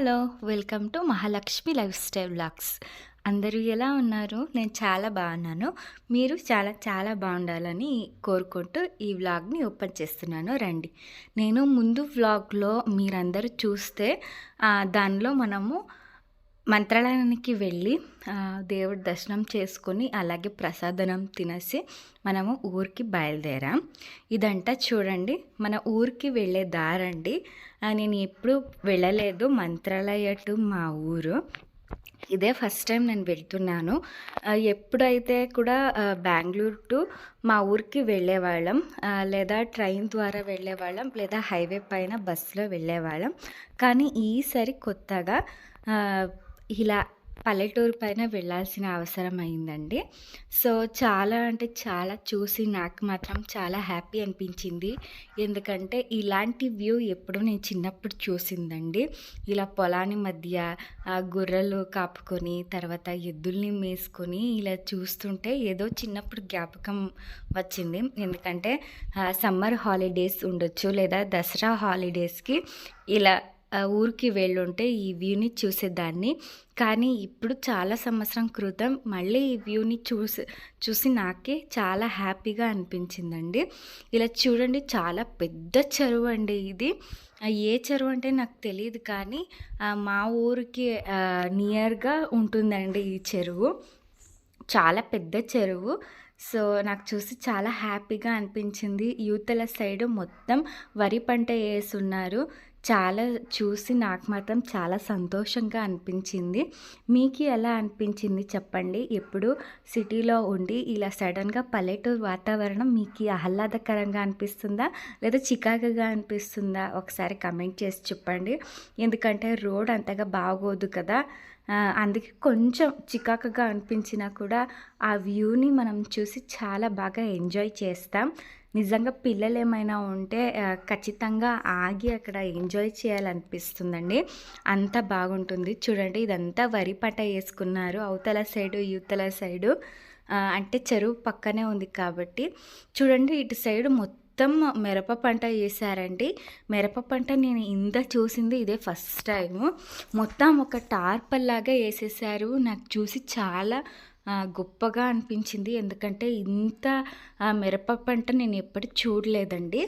Hello! Welcome to Mahalakshmi life style vlogs. అందరూ ఎలా ఉన్నారు? నేను చాలా బాగున్నాను. మీరు చాలా చాలా బాగుండాలని కోరుకుంటూ ఈ వ్లాగ్‌ని ఓపెన్ చేస్తున్నాను రండి. నేను ముందు వ్లాగ్‌లో మీరందరూ చూస్తే దానిలో మనము మంత్రాలయానికి వెళ్ళి దేవుడి దర్శనం చేసుకొని, అలాగే ప్రసాదనం తినేసి మనము ఊరికి బయలుదేరాం. ఇదంతా చూడండి మన ఊరికి వెళ్ళే దారండి. నేను ఎప్పుడు వెళ్ళలేదు మంత్రాలయ టు మా ఊరు. ఇదే ఫస్ట్ టైం నేను వెళ్తున్నాను. ఎప్పుడైతే కూడా బెంగుళూరు టు మా ఊరికి వెళ్ళేవాళ్ళం. లేదా ట్రైన్ ద్వారా వెళ్ళేవాళ్ళం, లేదా హైవే పైన బస్సులో వెళ్ళేవాళ్ళం. కానీ ఈసారి కొత్తగా ఇలా పల్లెటూరు పైన వెళ్ళాల్సిన అవసరం అయిందండి. సో చాలా అంటే చాలా చూసి నాకు మాత్రం చాలా హ్యాపీ అనిపించింది. ఎందుకంటే ఇలాంటి వ్యూ ఎప్పుడూ నేను చిన్నప్పుడు చూసిందండి. ఇలా పొలాన్ని మధ్య గొర్రెలు కాపుకొని, తర్వాత ఎద్దుల్ని మేసుకొని ఇలా చూస్తుంటే ఏదో చిన్నప్పుడు జ్ఞాపకం వచ్చింది. ఎందుకంటే సమ్మర్ హాలిడేస్ ఉండొచ్చు, లేదా దసరా హాలిడేస్‌కి ఇలా ఊరికి వెళ్ళుంటే ఈ వ్యూని చూసేదాన్ని. కానీ ఇప్పుడు చాలా సంవత్సరం క్రితం మళ్ళీ ఈ వ్యూని చూసి నాకే చాలా హ్యాపీగా అనిపించిందండి. ఇలా చూడండి చాలా పెద్ద చెరువు అండి ఇది. ఏ చెరువు అంటే నాకు తెలీదు, కానీ మా ఊరికి నియర్‌గా ఉంటుందండి ఈ చెరువు. చాలా పెద్ద చెరువు. సో నాకు చూసి చాలా హ్యాపీగా అనిపించింది. యువతల సైడు మొత్తం వరి పంట యేసున్నారు. చాలా చూసి నాకు మాత్రం చాలా సంతోషంగా అనిపించింది. మీకు ఎలా అనిపించింది చెప్పండి? ఎప్పుడు సిటీలో ఉండి ఇలా సడన్‌గా పల్లెటూరు వాతావరణం మీకు ఆహ్లాదకరంగా అనిపిస్తుందా? లేదా చికాకుగా అనిపిస్తుందా? ఒకసారి కమెంట్ చేసి చెప్పండి. ఎందుకంటే రోడ్ అంతగా బాగోదు కదా! అందుకే కొంచెం చికాకుగా అనిపించినా కూడా ఆ వ్యూని మనం చూసి చాలా బాగా ఎంజాయ్ చేస్తాం. నిజంగా పిల్లలేమైనా ఉంటే ఖచ్చితంగా ఆగి అక్కడ ఎంజాయ్ చేయాలనిపిస్తుందండి. అంత బాగుంటుంది. చూడండి ఇదంతా వరి పంట వేసుకున్నారు. అవతల సైడు, ఇవతల సైడు. అంటే చెరువు పక్కనే ఉంది కాబట్టి. చూడండి ఇటు సైడు మొత్తం మిరప పంట వేశారండి. మిరప పంట నేను ఇంత చూసింది ఇదే ఫస్ట్ టైము. మొత్తం ఒక టార్పల్లాగా వేసేసారు. నాకు చూసి చాలా గొప్పగా అనిపించింది. ఎందుకంటే ఇంత మిరప పంట నేను ఎప్పుడు చూడలేదండి.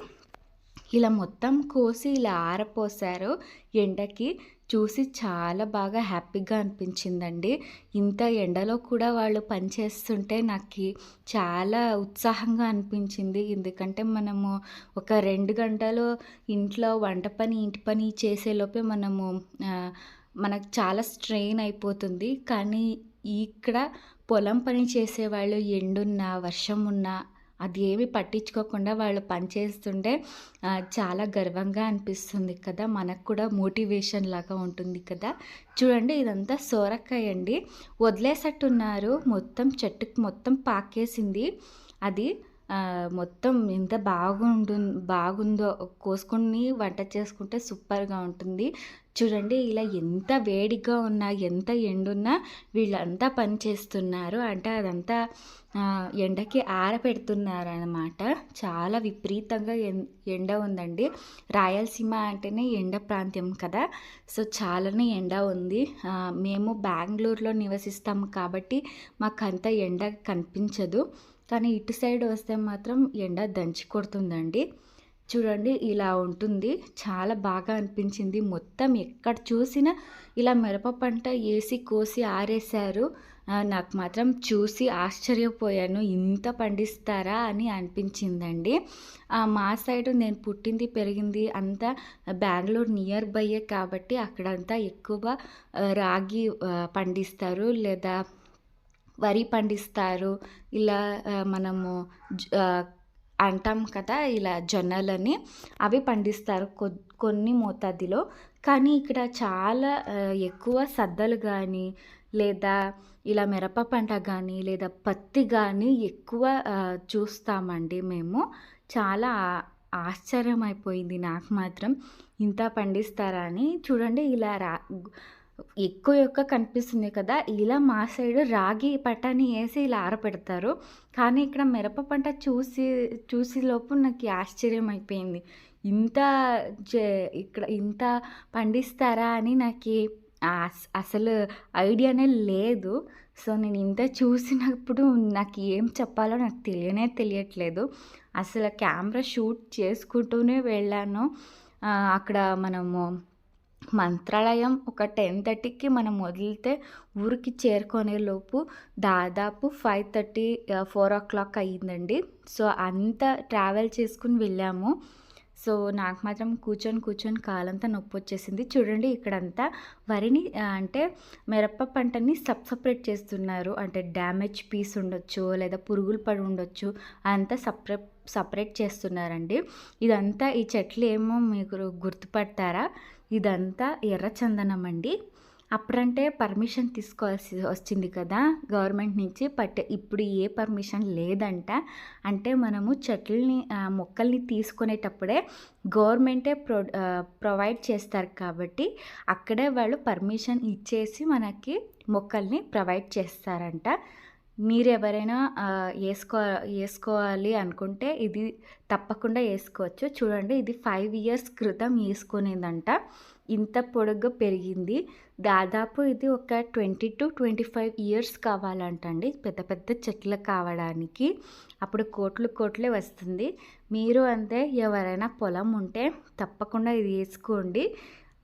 ఇలా మొత్తం కోసి ఇలా ఆరపోసారు ఎండకి. చూసి చాలా బాగా హ్యాపీగా అనిపించిందండి. ఇంత ఎండలో కూడా వాళ్ళు పనిచేస్తుంటే నాకు చాలా ఉత్సాహంగా అనిపించింది. ఎందుకంటే మనము ఒక 2 గంటలు ఇంట్లో వంట పని, ఇంటి పని చేసేలోపే మనకు చాలా స్ట్రెయిన్ అయిపోతుంది. కానీ ఇక్కడ పొలం పని చేసేవాళ్ళు ఎండున్నా, వర్షం ఉన్నా అది ఏమి పట్టించుకోకుండా వాళ్ళు పనిచేస్తుంటే చాలా గర్వంగా అనిపిస్తుంది కదా! మనకు కూడా మోటివేషన్ లాగా ఉంటుంది కదా! చూడండి ఇదంతా సోరకాయ అండి. వదిలేసట్టున్నారు. మొత్తం చెట్టుకి మొత్తం పాకేసింది. అది మొత్తం ఎంత బాగుందో కోసుకొని వంట చేసుకుంటే సూపర్‌గా ఉంటుంది. చూడండి ఇలా ఎంత వేడిగా ఉన్నా, ఎంత ఎండున్నా వీళ్ళంతా పని చేస్తున్నారు. అంటే అదంతా ఎండకి ఆరబెడుతున్నారనమాట. చాలా విపరీతంగా ఎండ ఉందండి. రాయలసీమ అంటేనే ఎండ ప్రాంతం కదా! సో చాలానే ఎండ ఉంది. మేము బెంగుళూరులో నివసిస్తాం కాబట్టి మాకంత ఎండ కనిపించదు. కానీ ఇటు సైడ్ వస్తే మాత్రం ఎండ దంచి కొడుతుందండి. చూడండి ఇలా ఉంటుంది. చాలా బాగా అనిపించింది. మొత్తం ఎక్కడ చూసినా ఇలా మిరప పంట ఏసి కోసి ఆరేశారు. నాకు మాత్రం చూసి ఆశ్చర్యపోయాను. ఇంత పండిస్తారా అని అనిపించిందండి. మా సైడు నేను పుట్టింది, పెరిగింది అంతా బెంగుళూరు నియర్ బైయే కాబట్టి అక్కడంతా ఎక్కువ రాగి పండిస్తారు, లేదా వరి పండిస్తారు. ఇలా మనము అంటాం కదా! ఇలా జొన్నలని అవి పండిస్తారు కొన్ని మోతాదులో. కానీ ఇక్కడ చాలా ఎక్కువ సద్దలు గానీ, లేదా ఇలా మిరప పంట గానీ, లేదా పత్తి గానీ ఎక్కువ చూస్తామండి మేము. చాలా ఆశ్చర్యమైపోయింది నాకు మాత్రం. ఇంత పండిస్తారా అని. చూడండి ఇలా ఎక్కువ కనిపిస్తుంది కదా! ఇలా మా సైడు రాగి పటాని ఏసి ఇలా ఆరబెడతారు. కానీ ఇక్కడ మిరప పంట చూసి లోపు నాకు ఆశ్చర్యం అయిపోయింది. ఇంత జే ఇక్కడ ఇంత పండిస్తారా అని నాకి అసలు ఐడియానే లేదు. సో, నేను ఇంత చూసినప్పుడు నాకు ఏం చెప్పాలో నాకు తెలియట్లేదు. అసలు కెమెరా షూట్ చేసుకుంటూనే వెళ్ళాను. అక్కడ మనము మంత్రాలయం ఒక 10:30కి మనం వదిలితే ఊరికి చేరుకునేలోపు దాదాపు 5:30 4:00 అయ్యిందండి. సో, అంత ట్రావెల్ చేసుకుని వెళ్ళాము. సో, నాకు మాత్రం కూర్చొని కాలంతా నొప్పొచ్చేసింది. చూడండి ఇక్కడంతా వరిని అంటే మిరప పంటని సపరేట్ చేస్తున్నారు. అంటే డ్యామేజ్ పీస్ ఉండొచ్చు, లేదా పురుగులు పడి ఉండొచ్చు. అదంతా సపరేట్ చేస్తున్నారండి. ఇదంతా ఈ చెట్లు ఏమో మీకు గుర్తుపడతారా? ఇదంతా ఎర్ర చందనం అండి. అప్పుడంటే పర్మిషన్ తీసుకోవాల్సి వచ్చింది కదా గవర్నమెంట్ నుంచి. ఇప్పుడు ఏ పర్మిషన్ లేదంట. అంటే మనము చెట్లని మొక్కల్ని తీసుకునేటప్పుడే గవర్నమెంటే ప్రొవైడ్ చేస్తారు కాబట్టి అక్కడే వాళ్ళు పర్మిషన్ ఇచ్చేసి మనకి మొక్కల్ని ప్రొవైడ్ చేస్తారంట. మీరెవరైనా వేసుకోవాలి అనుకుంటే ఇది తప్పకుండా వేసుకోవచ్చు. చూడండి ఇది 5 ఇయర్స్ క్రితం వేసుకునేదంట. ఇంత పొడుగ్గా పెరిగింది. దాదాపు ఇది ఒక 20-25 ఇయర్స్ కావాలంటండి పెద్ద పెద్ద చెట్లు కావడానికి. అప్పుడు కోట్లే వస్తుంది. మీరు అంతే, ఎవరైనా పొలం ఉంటే తప్పకుండా ఇది వేసుకోండి.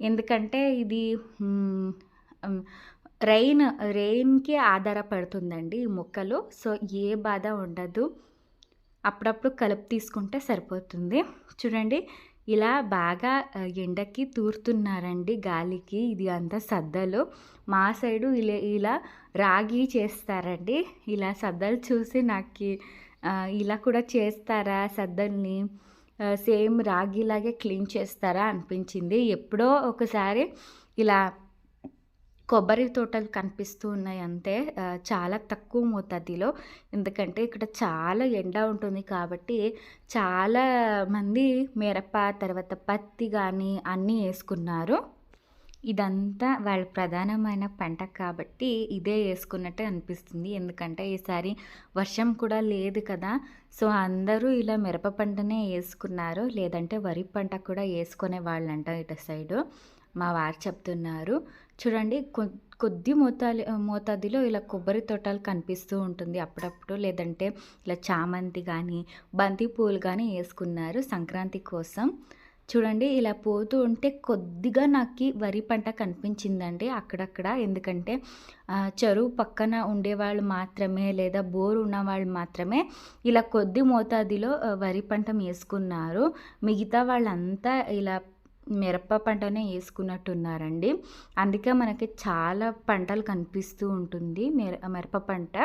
ఎందుకంటే ఇది రెయిన్‌కి ఆధారపడుతుందండి ఈ మొక్కలు. సో, ఏ బాధ ఉండదు. అప్పుడప్పుడు కలుపు తీసుకుంటే సరిపోతుంది. చూడండి ఇలా బాగా ఎండకి తూరుతున్నారండి గాలికి. ఇది అంతా సద్దలు. మా సైడు ఇలా రాగి చేస్తారండి. ఇలా సద్దలు చూసి నాకు ఇలా కూడా చేస్తారా సద్దల్ని? సేమ్ రాగిలాగే క్లీన్ చేస్తారా అనిపించింది. ఎప్పుడో ఒకసారి ఇలా కొబ్బరి తోటలు కనిపిస్తూ ఉన్నాయి అంతే. చాలా తక్కువ మోతాదులో. ఎందుకంటే ఇక్కడ చాలా ఎండ ఉంటుంది కాబట్టి చాలామంది మిరప, తర్వాత పత్తి కానీ అన్నీ వేసుకున్నారు. ఇదంతా వాళ్ళ ప్రధానమైన పంట కాబట్టి ఇదే వేసుకున్నట్టే అనిపిస్తుంది. ఎందుకంటే ఈసారి వర్షం కూడా లేదు కదా. సో, అందరూ ఇలా మిరప పంటనే వేసుకున్నారు. లేదంటే వరి పంట కూడా వేసుకునే వాళ్ళంట ఇటు సైడు. మా వారు చెప్తున్నారు. చూడండి కొద్ది మోతాదులో ఇలా కొబ్బరి తోటలు కనిపిస్తూ ఉంటుంది అప్పుడప్పుడు. లేదంటే ఇలా చామంతి కానీ బంతి పూలు కానీ వేసుకున్నారు సంక్రాంతి కోసం. చూడండి ఇలా పోతూ ఉంటే కొద్దిగా నాకు వరి పంట కనిపించిందండి అక్కడక్కడ. ఎందుకంటే చెరువు పక్కన ఉండేవాళ్ళు మాత్రమే, లేదా బోరు ఉన్నవాళ్ళు మాత్రమే ఇలా కొద్ది మోతాదులో వరి పంట వేసుకున్నారు. మిగతా వాళ్ళంతా ఇలా మిరప పంటనే వేసుకున్నట్టున్నారండి. అందుకే మనకి చాలా పంటలు కనిపిస్తూ ఉంటుంది. మిరప పంట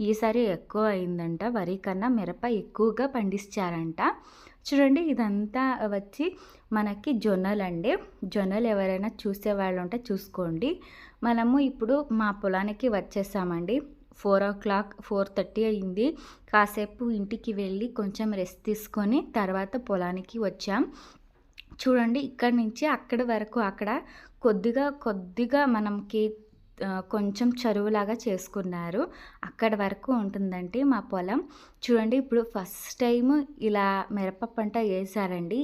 ఈసారి ఎక్కువ అయిందంట. వరి కన్నా మిరప ఎక్కువగా పండించారంట. చూడండి ఇదంతా వచ్చి మనకి జొన్నలండి. జొన్నలు ఎవరైనా చూసేవాళ్ళు ఉంటే చూసుకోండి. మనము ఇప్పుడు మా పొలానికి వచ్చేసామండి. 4:30 అయింది. కాసేపు ఇంటికి వెళ్ళి కొంచెం రెస్ట్ తీసుకొని తర్వాత పొలానికి వచ్చాం. చూడండి ఇక్కడి నుంచి అక్కడి వరకు అక్కడ కొద్దిగా మనకి కొంచెం చెరువులాగా చేసుకున్నారు. అక్కడి వరకు ఉంటుందండి మా పొలం. చూడండి ఇప్పుడు ఫస్ట్ టైం ఇలా మిరప పంట వేశారండి.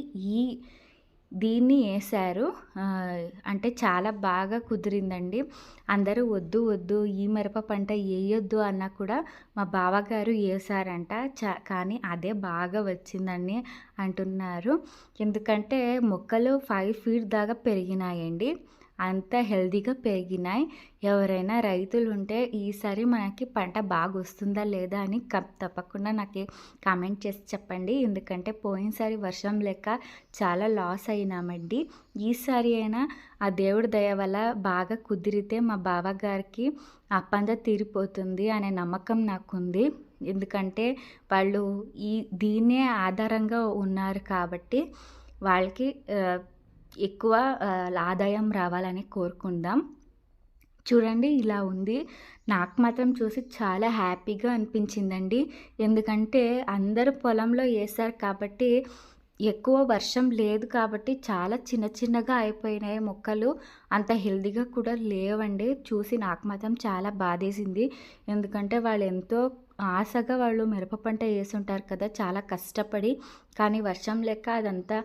దీన్ని వేశారు. అంటే చాలా బాగా కుదిరిందండి. అందరూ వద్దు ఈ మిరప పంట వేయొద్దు అన్నా కూడా మా బావగారు వేశారంట. కానీ అదే బాగా వచ్చిందని అంటున్నారు. ఎందుకంటే మొక్కలు 5 ఫీట్ దాకా పెరిగినాయండి. అంత హెల్తీగా పెరిగినాయి. ఎవరైనా రైతులు ఉంటే ఈసారి మనకి పంట బాగా వస్తుందా లేదా అని తప్పకుండా నాకు కామెంట్ చేసి చెప్పండి. ఎందుకంటే పోయినసారి వర్షం లేక చాలా లాస్ అయినామండి. ఈసారి అయినా ఆ దేవుడి దయ వల్ల బాగా కుదిరితే మా బావగారికి అప్పంద తీరిపోతుంది అనే నమ్మకం నాకుంది. ఎందుకంటే వాళ్ళు దీన్నే ఆధారంగా ఉన్నారు కాబట్టి వాళ్ళకి ఎక్కువ ఆదాయం రావాలని కోరుకుందాం. చూడండి ఇలా ఉంది. నాకు మాత్రం చూసి చాలా హ్యాపీగా అనిపించిందండి. ఎందుకంటే అందరూ పొలంలో వేశారు కాబట్టి ఎక్కువ వర్షం లేదు కాబట్టి చాలా చిన్న చిన్నగా అయిపోయినాయి మొక్కలు. అంత హెల్తీగా కూడా లేవండి. చూసి నాకు మాత్రం చాలా బాధేసింది. ఎందుకంటే వాళ్ళెంతో ఆశగా వాళ్ళు మిరప పంట యేసుంటారు కదా! చాలా కష్టపడి. కానీ వర్షం లేక అదంతా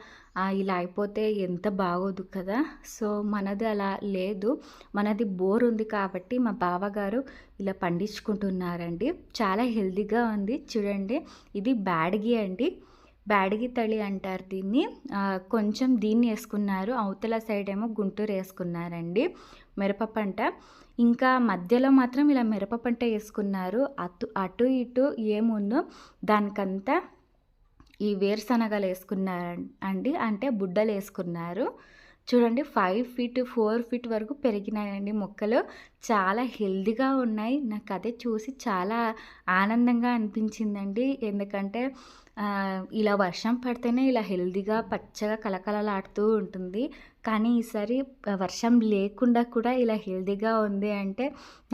ఇలా అయిపోతే ఎంత బాగోదు కదా! సో, మనది అలా లేదు. మనది బోర్ ఉంది కాబట్టి మా బావగారు ఇలా పండించుకుంటున్నారండి. చాలా హెల్తీగా ఉంది. చూడండి, ఇది బ్యాడగి అండి. బ్యాడగి తళి అంటారు దీన్ని. కొంచెం దీన్ని యేసుకున్నారు. అవతల సైడ్ ఏమో గుంటూరు యేసుకున్నారండి మిరప పంట. ఇంకా మధ్యలో మాత్రం ఇలా మిరప పంట యేసుకున్నారు. అటు ఇటు ఏముందో దానికంతా ఈ వేరుశనగలు యేసుకున్నారు అండి. అంటే బుడ్డలు యేసుకున్నారు. చూడండి, 5 ఫీట్ 4 ఫీట్ వరకు పెరిగినాయండి మొక్కలు. చాలా హెల్తీగా ఉన్నాయి. నాకు అదే చూసి చాలా ఆనందంగా అనిపించిందండి. ఎందుకంటే ఇలా వర్షం పడితేనే ఇలా హెల్తీగా పచ్చగా కలకలలాడుతూ ఉంటుంది. కానీ ఈసారి వర్షం లేకుండా కూడా ఇలా హెల్తీగా ఉంది అంటే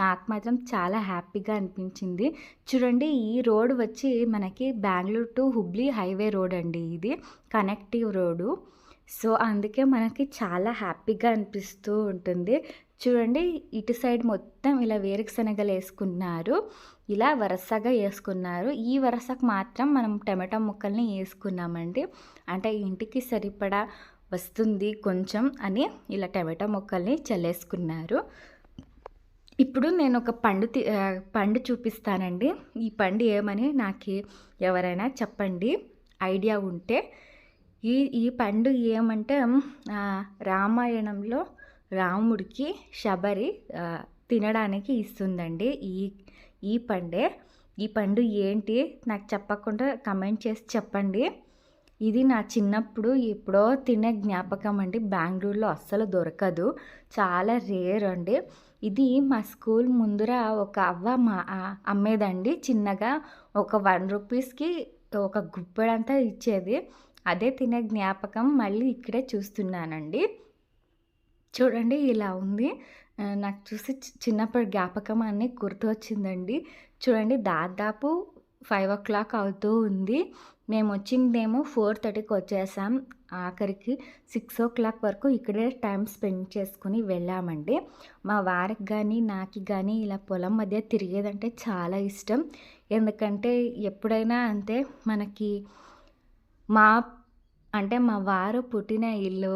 నాకు మాత్రం చాలా హ్యాపీగా అనిపించింది. చూడండి, ఈ రోడ్ వచ్చి మనకి Bengaluru to Hubli highway road అండి. ఇది కనెక్టివ్ రోడ్డు. సో, అందుకే మనకి చాలా హ్యాపీగా అనిపిస్తూ ఉంటుంది. చూడండి, ఇటు సైడ్ మొత్తం ఇలా వేరుశనగలు యేసుకున్నారు. ఇలా వరసగా యేసుకున్నారు. ఈ వరసకు మాత్రం మనం టమాటా ముక్కల్ని యేసుకున్నామండి. అంటే ఇంటికి సరిపడా వస్తుంది కొంచెం అని ఇలా టమాటా ముక్కల్ని చల్లేసుకున్నారు. ఇప్పుడు నేను ఒక పండు చూపిస్తానండి. ఈ పండు ఏమని నాకు ఎవరైనా చెప్పండి ఐడియా ఉంటే. ఈ పండు ఏమంటే రామాయణంలో రాముడికి శబరి తినడానికి ఇస్తుందండి ఈ పండే. ఈ పండు ఏంటి నాకు చెప్పకుండా కమెంట్ చేసి చెప్పండి. ఇది నా చిన్నప్పుడు ఎప్పుడో తినే జ్ఞాపకం అండి. బెంగుళూరులో అస్సలు దొరకదు, చాలా రేర్ అండి. ఇది మా స్కూల్ ముందర ఒక అవ్వ అమ్మేదండి. చిన్నగా ఒక 1 రూపీస్కి ఒక గుప్పెడంతా ఇచ్చేది. అదే తినే జ్ఞాపకం మళ్ళీ ఇక్కడే చూస్తున్నానండి. చూడండి, ఇలా ఉంది. నాకు చూసి చిన్నప్పటి జ్ఞాపకం అన్నీ గుర్తు వచ్చిందండి. చూడండి, దాదాపు 5 అవుతూ ఉంది. మేము వచ్చిందేమో 4:30కి వచ్చేసాం. ఆఖరికి 6 వరకు ఇక్కడే టైం స్పెండ్ చేసుకుని వెళ్ళామండి. మా వారికి కానీ నాకు కానీ ఇలా పొలం మధ్య తిరిగేదంటే చాలా ఇష్టం. ఎందుకంటే ఎప్పుడైనా అంతే మనకి మా వారు పుట్టిన ఇల్లు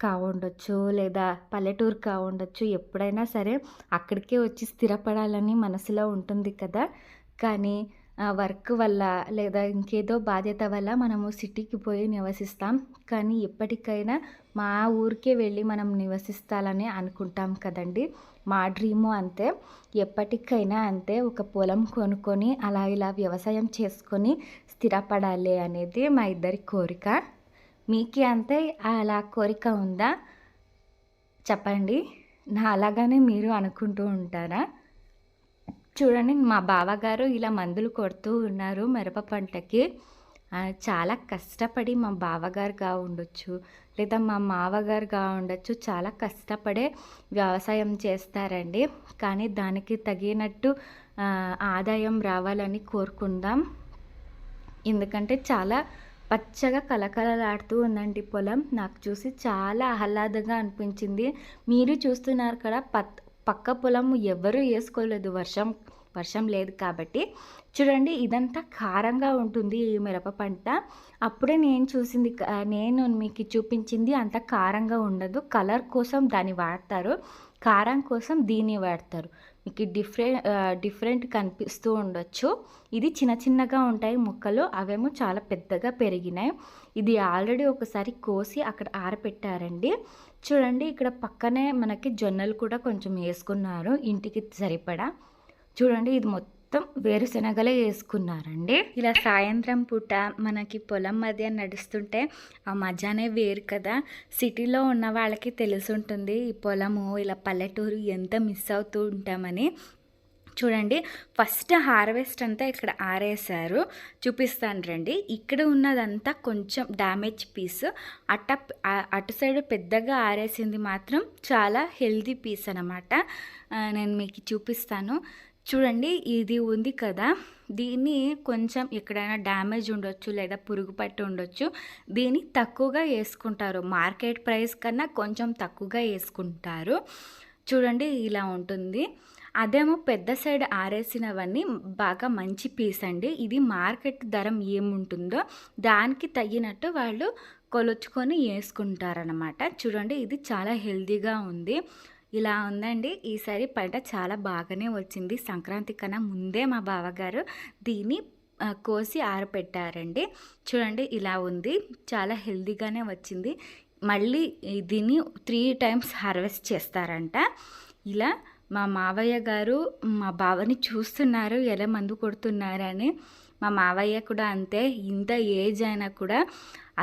కావుండొచ్చు, లేదా పల్లెటూరు కావుండొచ్చు. ఎప్పుడైనా సరే అక్కడికే వచ్చి స్థిరపడాలని మనసులో ఉంటుంది కదా! కానీ వర్క్ వల్ల లేదా ఇంకేదో బాధ్యత వల్ల మనము సిటీకి పోయి నివసిస్తాం. కానీ ఎప్పటికైనా మా ఊరికే వెళ్ళి మనం నివసిస్తాలని అనుకుంటాం కదండీ! మా డ్రీము అంతే. ఎప్పటికైనా అంతే. ఒక పొలం కొనుక్కొని అలా ఇలా వ్యవసాయం చేసుకొని స్థిరపడాలి అనేది మా ఇద్దరి కోరిక. మీకి అంతే అలా కోరిక ఉందా చెప్పండి. అలాగానే మీరు అనుకుంటూ ఉంటారా? చూడండి, మా బావగారు ఇలా మందులు కొడుతూ ఉన్నారు మిరప పంటకి. చాలా కష్టపడి మా బావగారుగా ఉండొచ్చు, లేదా మా మావగారుగా ఉండొచ్చు, చాలా కష్టపడే వ్యవసాయం చేస్తారండి. కానీ దానికి తగినట్టు ఆదాయం రావాలని కోరుకుందాం. ఎందుకంటే చాలా పచ్చగా కలకలలాడుతూ ఉందండి పొలం. నాకు చూసి చాలా ఆహ్లాదంగా అనిపించింది. మీరు చూస్తున్నారు కదా, పక్క పొలం ఎవరు వేసుకోలేదు, వర్షం లేదు కాబట్టి. చూడండి, ఇదంతా కారంగా ఉంటుంది ఈ మిరప పంట. అప్పుడే నేను మీకు చూపించింది అంత కారంగా ఉండదు. కలర్ కోసం దాన్ని వాడతారు, కారం కోసం దీన్ని వాడతారు. మీకు డిఫరెంట్ కనిపిస్తూ ఉండొచ్చు. ఇది చిన్న చిన్నగా ఉంటాయి మొక్కలు, అవేమో చాలా పెద్దగా పెరిగినాయి. ఇది ఆల్రెడీ ఒకసారి కోసి అక్కడ ఆరపెట్టారండి. చూడండి, ఇక్కడ పక్కనే మనకి జొన్నలు కూడా కొంచెం వేసుకున్నారు ఇంటికి సరిపడా. చూడండి, ఇది మొత్తం వేరుశనగలే వేసుకున్నారండి. ఇలా సాయంత్రం పూట మనకి పొలం మధ్య నడుస్తుంటే ఆ మజానే వేరు కదా. సిటీలో ఉన్న వాళ్ళకి తెలుసుంటుంది ఈ పొలము, ఇలా పల్లెటూరు ఎంత మిస్ అవుతూ ఉంటామని. చూడండి, ఫస్ట్ హార్వెస్ట్ అంతా ఇక్కడ ఆరేసారు. చూపిస్తాను రండి. ఇక్కడ ఉన్నదంతా కొంచెం డ్యామేజ్ పీస్. అటు సైడ్ పెద్దగా ఆరేసింది మాత్రం చాలా హెల్దీ పీస్ అనమాట. నేను మీకు చూపిస్తాను. చూడండి ఇది ఉంది కదా! దీన్ని కొంచెం ఎక్కడైనా డ్యామేజ్ ఉండొచ్చు లేదా పురుగు పట్టి ఉండొచ్చు. దీన్ని తక్కువగా యేసుకుంటారు. మార్కెట్ ప్రైస్ కన్నా కొంచెం తక్కువగా యేసుకుంటారు. చూడండి ఇలా ఉంటుంది. అదేమో పెద్ద సైడ్ ఆరేసినవన్నీ బాగా మంచి పీస్ అండి. ఇది మార్కెట్ ధరం ఏముంటుందో దానికి తగినట్టు వాళ్ళు కొలుచుకొని యేసుకుంటారనమాట. చూడండి ఇది చాలా హెల్తీగా ఉంది. ఇలా ఉందండి. ఈసారి పంట చాలా బాగానే వచ్చింది. సంక్రాంతి కన్నా ముందే మా బావగారు దీన్ని కోసి ఆరపెట్టారండి. చూడండి ఇలా ఉంది. చాలా హెల్తీగానే వచ్చింది. మళ్ళీ దీన్ని 3 టైమ్స్ హార్వెస్ట్ చేస్తారంట. ఇలా మా మావయ్య గారు మా బావని చూస్తున్నారు ఎలా మందు కొడుతున్నారని. మా మావయ్య కూడా అంతే. ఇంత ఏజ్ అయినా కూడా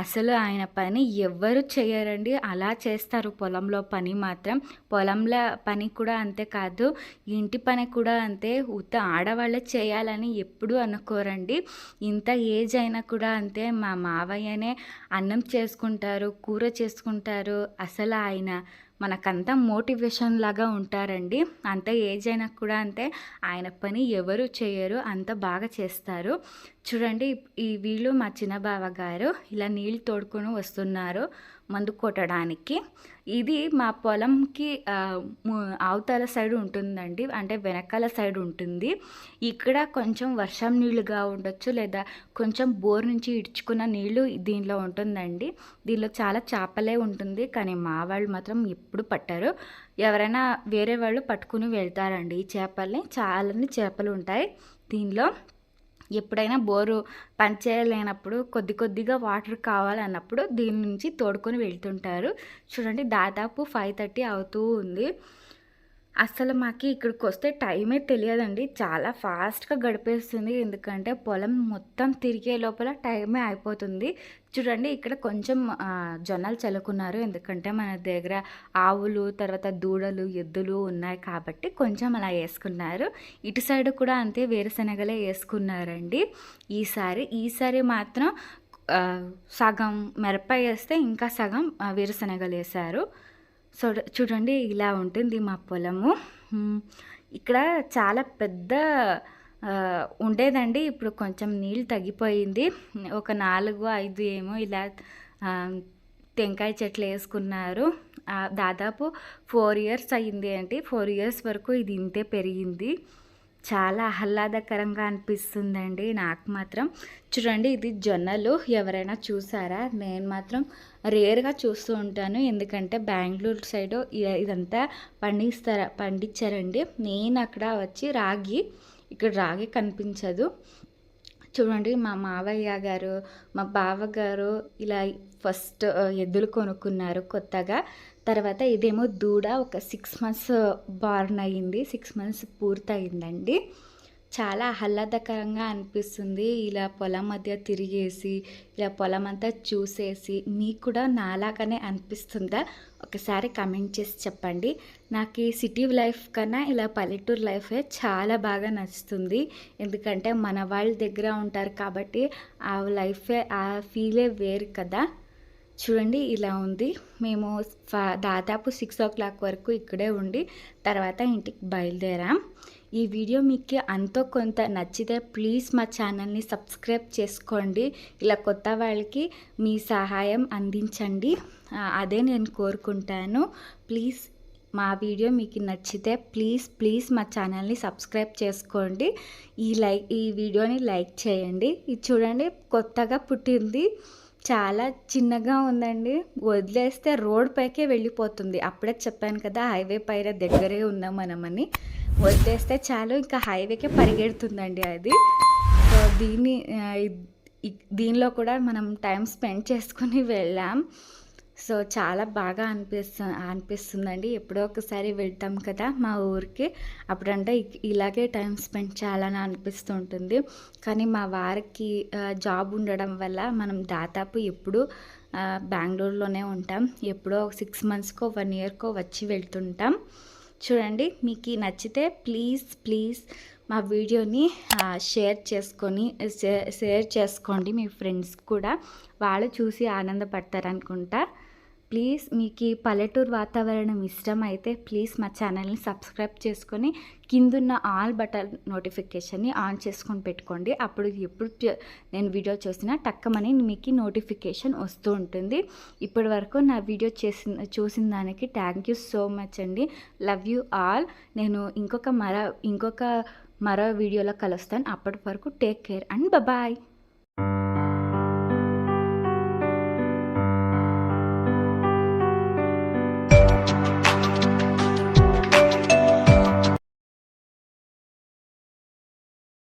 అసలు ఆయన పని ఎవ్వరు చేయరండి. అలా చేస్తారు పొలంలో పని మాత్రం. పొలంలో పని కూడా అంతే కాదు, ఇంటి పని కూడా అంతే. ఉత్త ఆడవాళ్ళే చేయాలని ఎప్పుడూ అనుకోరండి. ఇంత ఏజ్ అయినా కూడా అంతే. మా మావయ్యనే అన్నం చేసుకుంటారు, కూర చేసుకుంటారు. అసలు ఆయన మనకంతా మోటివేషన్ లాగా ఉంటారండి. అంత ఏజ్ అయినా కూడా అంతే. ఆయన పని ఎవరు చేయరు, అంత బాగా చేస్తారు. చూడండి ఈ వీళ్ళు మా చిన్న బావ గారు ఇలా నీళ్ళు తోడుకొని వస్తున్నారు మందు కొట్టడానికి. ఇది మా పొలంకి అవతల సైడ్ ఉంటుందండి, అంటే వెనకాల సైడ్ ఉంటుంది. ఇక్కడ కొంచెం వర్షం నీళ్ళుగా ఉండొచ్చు లేదా కొంచెం బోర్ నుంచి ఇడ్చుకున్న నీళ్ళు దీనిలో ఉంటుందండి. దీనిలో చాలా చేపలే ఉంటుంది, కానీ మా వాళ్ళు మాత్రం ఎప్పుడు పట్టారు. ఎవరైనా వేరే వాళ్ళు పట్టుకుని వెళ్తారండి ఈ చేపల్ని. చాలానే చేపలు ఉంటాయి దీనిలో. ఎప్పుడైనా బోరు పనిచేయలేనప్పుడు కొద్దిగా వాటర్ కావాలన్నప్పుడు దీని నుంచి తోడుకొని వెళ్తుంటారు. చూడండి దాదాపు 5:30 అవుతూ ఉంది. అసలు మాకు ఇక్కడికి వస్తే టైమే తెలియదండి. చాలా ఫాస్ట్గా గడిపేస్తుంది. ఎందుకంటే పొలం మొత్తం తిరిగే లోపల టైమే అయిపోతుంది. చూడండి ఇక్కడ కొంచెం జొన్నలు చల్లుకున్నారు. ఎందుకంటే మన దగ్గర ఆవులు, తర్వాత దూడలు, ఎద్దులు ఉన్నాయి కాబట్టి కొంచెం అలా వేసుకున్నారు. ఇటు సైడ్ కూడా అంతే వేరుశనగలే వేసుకున్నారండి. ఈసారి మాత్రం సగం మిరప వేస్తే ఇంకా సగం వేరుశనగలు వేశారు. సో చూడండి ఇలా ఉంటుంది మా పొలము. ఇక్కడ చాలా పెద్ద ఉండేదండి. ఇప్పుడు కొంచెం నీళ్ళు తగ్గిపోయింది. ఒక 4-5 ఏమో ఇలా టెంకాయ చెట్లు వేసుకున్నారు. దాదాపు 4 ఇయర్స్ అయ్యింది అండి. 4 ఇయర్స్ వరకు ఇది ఇంతే పెరిగింది. చాలా ఆహ్లాదకరంగా అనిపిస్తుందండి నాకు మాత్రం. చూడండి ఇది జొన్నలు. ఎవరైనా చూసారా? నేను మాత్రం రేర్గా చూస్తూ ఉంటాను. ఎందుకంటే బెంగళూరు సైడు ఇదంతా పండించారండి. నేను అక్కడ వచ్చి ఇక్కడ రాగి కనిపించదు. చూడండి మా మావయ్య గారు, మా బావగారు ఇలా ఫస్ట్ ఎద్దులు కొనుక్కున్నారు కొత్తగా. తర్వాత ఇదేమో దూడ ఒక 6 మంత్స్ బార్న్ అయ్యింది. 6 మంత్స్ పూర్తయిందండి. చాలా ఆహ్లాదకరంగా అనిపిస్తుంది ఇలా పొలం మధ్య తిరిగేసి, ఇలా పొలం అంతా చూసేసి. మీకు కూడా నాలాగానే అనిపిస్తుందా? ఒకసారి కమెంట్ చేసి చెప్పండి. నాకు ఈ సిటీ లైఫ్ కన్నా ఇలా పల్లెటూరు లైఫే చాలా బాగా నచ్చుతుంది. ఎందుకంటే మన వాళ్ళ దగ్గర ఉంటారు కాబట్టి ఆ లైఫే, ఆ ఫీలే వేరు కదా. చూడండి ఇలా ఉంది. మేము దాదాపు 6 వరకు ఇక్కడే ఉండి తర్వాత ఇంటికి బయలుదేరాం. ఈ వీడియో మీకు అంతో కొంత నచ్చితే ప్లీజ్ మా ఛానల్ని సబ్స్క్రైబ్ చేసుకోండి. ఇలా కొత్త వాళ్ళకి మీ సహాయం అందించండి, అదే నేను కోరుకుంటాను. ప్లీజ్ మా వీడియో మీకు నచ్చితే ప్లీజ్ మా ఛానల్ని సబ్స్క్రైబ్ చేసుకోండి. ఈ వీడియోని లైక్ చేయండి. ఇది చూడండి కొత్తగా పుట్టింది. చాలా చిన్నగా ఉందండి. వదిలేస్తే రోడ్ పైకే వెళ్ళిపోతుంది. అప్పుడే చెప్పాను కదా హైవే పైన దగ్గరే ఉన్నాం మనమని. వదిలేస్తే చాలు ఇంకా హైవేకే పరిగెడుతుందండి అది. సో దీనిలో కూడా మనం టైం స్పెండ్ చేసుకుని వెళ్ళాం. సో చాలా బాగా అనిపిస్తుందండి. ఎప్పుడో ఒకసారి వెళ్తాం కదా మా ఊరికి, అప్పుడంటే ఇలాగే టైం స్పెండ్ చేయాలని అనిపిస్తుంటుంది. కానీ మా వారికి జాబ్ ఉండడం వల్ల మనం దాదాపు ఎప్పుడు బెంగళూరులోనే ఉంటాం. ఎప్పుడో 6 మంత్స్కో 1 ఇయర్కో వచ్చి వెళ్తుంటాం. చూడండి మీకు నచ్చితే ప్లీజ్ మా వీడియోని షేర్ చేసుకోండి మీ ఫ్రెండ్స్ కూడా. వాళ్ళు చూసి ఆనందపడతారు అనుకుంటా. ప్లీజ్ మీకు ఈ పల్లెటూరు వాతావరణం ఇష్టమైతే ప్లీజ్ మా ఛానల్ని సబ్స్క్రైబ్ చేసుకొని కిందున్న ఆల్ బటన్ నోటిఫికేషన్ని ఆన్ చేసుకొని పెట్టుకోండి. అప్పుడు ఎప్పుడు నేను వీడియో చూసినా టక్కమని మీకు నోటిఫికేషన్ వస్తూ ఉంటుంది. ఇప్పటి వరకు నా వీడియో చూసిన దానికి థ్యాంక్ యూ సో మచ్ అండి. Love you all. నేను ఇంకొక మరో వీడియోలో కలుస్తాను. అప్పటి వరకు టేక్ కేర్ అండ్ బాయ్.